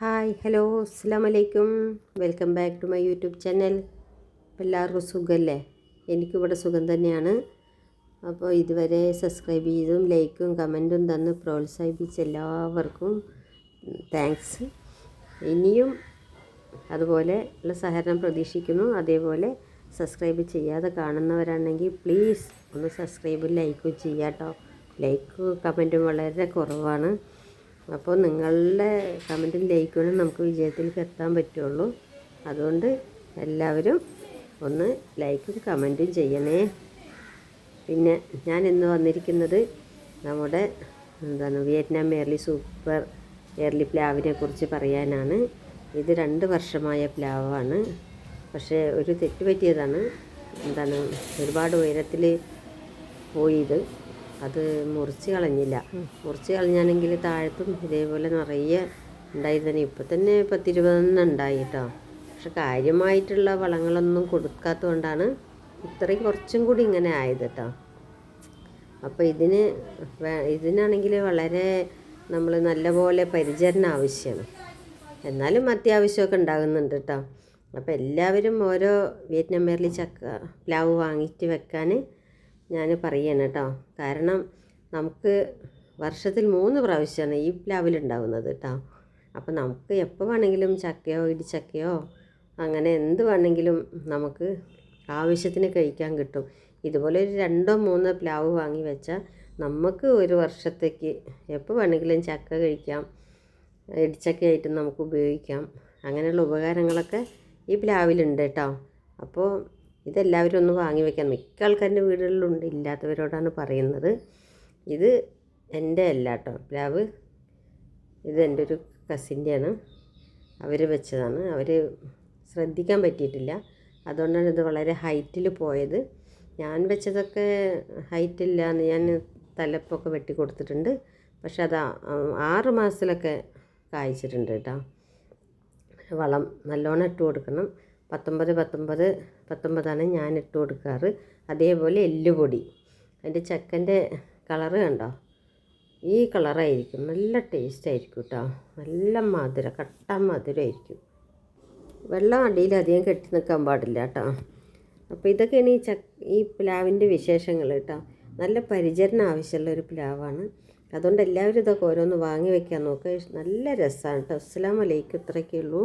Hi hello അസ്സലാമു അലൈക്കും. Welcome back to my YouTube channel. എല്ലാവർക്കും സുഖമല്ലേ? എനിക്കിവിടെ സുഖം തന്നെയാണ്. അപ്പോൾ ഇതുവരെ സബ്സ്ക്രൈബ് ചെയ്തും ലൈക്കും കമൻറ്റും തന്ന് പ്രോത്സാഹിപ്പിച്ച എല്ലാവർക്കും താങ്ക്സ്. ഇനിയും അതുപോലെ ഉള്ള സഹകരണം പ്രതീക്ഷിക്കുന്നു. അതേപോലെ സബ്സ്ക്രൈബ് ചെയ്യാതെ കാണുന്നവരാണെങ്കിൽ പ്ലീസ് ഒന്ന് സബ്സ്ക്രൈബും ലൈക്കും ചെയ്യാം കേട്ടോ. ലൈക്കും കമൻറ്റും വളരെ കുറവാണ്. അപ്പോൾ നിങ്ങളുടെ കമൻറ്റും ലൈക്കും നമുക്ക് വിജയത്തിലേക്ക് എത്താൻ പറ്റുള്ളൂ. അതുകൊണ്ട് എല്ലാവരും ഒന്ന് ലൈക്കും കമൻറ്റും ചെയ്യണേ. പിന്നെ ഞാൻ ഇന്ന് വന്നിരിക്കുന്നത് നമ്മുടെ വിയറ്റ്നാം എയർലി സൂപ്പർ എയർലി പ്ലാവിനെ കുറിച്ച് പറയാനാണ്. ഇത് 2 വർഷമായ പ്ലാവാണ്. പക്ഷേ ഒരു തെറ്റ് പറ്റിയതാണ്. ഒരുപാട് ഉയരത്തിൽ പോയത് അത് മുറിച്ച് കളഞ്ഞില്ല. മുറിച്ച് കളഞ്ഞാണെങ്കിൽ താഴത്തും ഇതേപോലെ നിറയെ ഉണ്ടായിരുന്നു. ഇപ്പം തന്നെ 10-20 ഉണ്ടായി കേട്ടോ. പക്ഷെ കാര്യമായിട്ടുള്ള വളങ്ങളൊന്നും കൊടുക്കാത്തതുകൊണ്ടാണ് ഇത്രയും കുറച്ചും കൂടി ഇങ്ങനെ ആയത് കേട്ടോ. അപ്പോൾ ഇതിനാണെങ്കിൽ വളരെ നമ്മൾ നല്ലപോലെ പരിചരണം ആവശ്യമാണ്. എന്നാലും അത്യാവശ്യമൊക്കെ ഉണ്ടാകുന്നുണ്ട് കേട്ടോ. അപ്പോൾ എല്ലാവരും ഓരോ വിയറ്റ്നാം എയർലി പ്ലാവ് വാങ്ങിയിട്ട് വെക്കാൻ ഞാൻ പറയാണ് കേട്ടോ. കാരണം നമുക്ക് വർഷത്തിൽ 3 പ്രാവശ്യമാണ് ഈ പ്ലാവിലുണ്ടാകുന്നത് കേട്ടോ. അപ്പോൾ നമുക്ക് എപ്പോൾ വേണമെങ്കിലും ചക്കയോ ഇടിച്ചക്കയോ അങ്ങനെ എന്ത് വേണമെങ്കിലും നമുക്ക് ആവശ്യത്തിന് കഴിക്കാൻ കിട്ടും. ഇതുപോലെ ഒരു 2-3 പ്ലാവ് വാങ്ങി വെച്ചാൽ നമുക്ക് ഒരു വർഷത്തേക്ക് എപ്പോൾ വേണമെങ്കിലും ചക്ക കഴിക്കാം, ഇടിച്ചക്കയായിട്ട് നമുക്ക് ഉപയോഗിക്കാം. അങ്ങനെയുള്ള ഉപകാരങ്ങളൊക്കെ ഈ പ്ലാവിലുണ്ട് കേട്ടോ. അപ്പോൾ ഇതെല്ലാവരും ഒന്ന് വാങ്ങി വയ്ക്കാൻ. മിക്ക ആൾക്കാരുടെ വീടുകളിലുണ്ട്, ഇല്ലാത്തവരോടാണ് പറയുന്നത്. ഇത് എൻ്റെ അല്ല കേട്ടോ പ്ലാവ്. ഇത് എൻ്റെ ഒരു കസിൻ്റെയാണ്. അവർ വെച്ചതാണ്. അവർ ശ്രദ്ധിക്കാൻ പറ്റിയിട്ടില്ല. അതുകൊണ്ടാണ് ഇത് വളരെ ഹൈറ്റിൽ പോയത്. ഞാൻ വെച്ചതൊക്കെ ഹൈറ്റില്ല എന്ന് ഞാൻ തലപ്പൊക്കെ വെട്ടി കൊടുത്തിട്ടുണ്ട്. പക്ഷെ അത് 6 മാസത്തിലൊക്കെ കായ്ച്ചിട്ടുണ്ട് കേട്ടോ. വളം നല്ലോണം ഇട്ട് കൊടുക്കണം. 19 ഞാൻ ഇട്ട് കൊടുക്കാറ്. അതേപോലെ എല്ലുപൊടി. അതിൻ്റെ ചക്കൻ്റെ കളറ് കണ്ടോ? ഈ കളറായിരിക്കും. നല്ല ടേസ്റ്റ് ആയിരിക്കും കേട്ടോ. നല്ല മധുരം, കട്ട മധുരമായിരിക്കും. വെള്ളം അടിയിൽ അധികം കെട്ടി നിൽക്കാൻ പാടില്ല കേട്ടോ. അപ്പോൾ ഇതൊക്കെയാണ് ഈ പ്ലാവിൻ്റെ വിശേഷങ്ങൾ കേട്ടോ. നല്ല പരിചരണം ആവശ്യമുള്ള ഒരു പ്ലാവാണ്. അതുകൊണ്ട് എല്ലാവരും ഇതൊക്കെ ഓരോന്ന് വാങ്ങി വയ്ക്കാൻ നോക്കുക. നല്ല രസമാണ് കേട്ടോ. അസ്സലാമു അലൈക്കും. ഇത്രയൊക്കെ ഉള്ളൂ.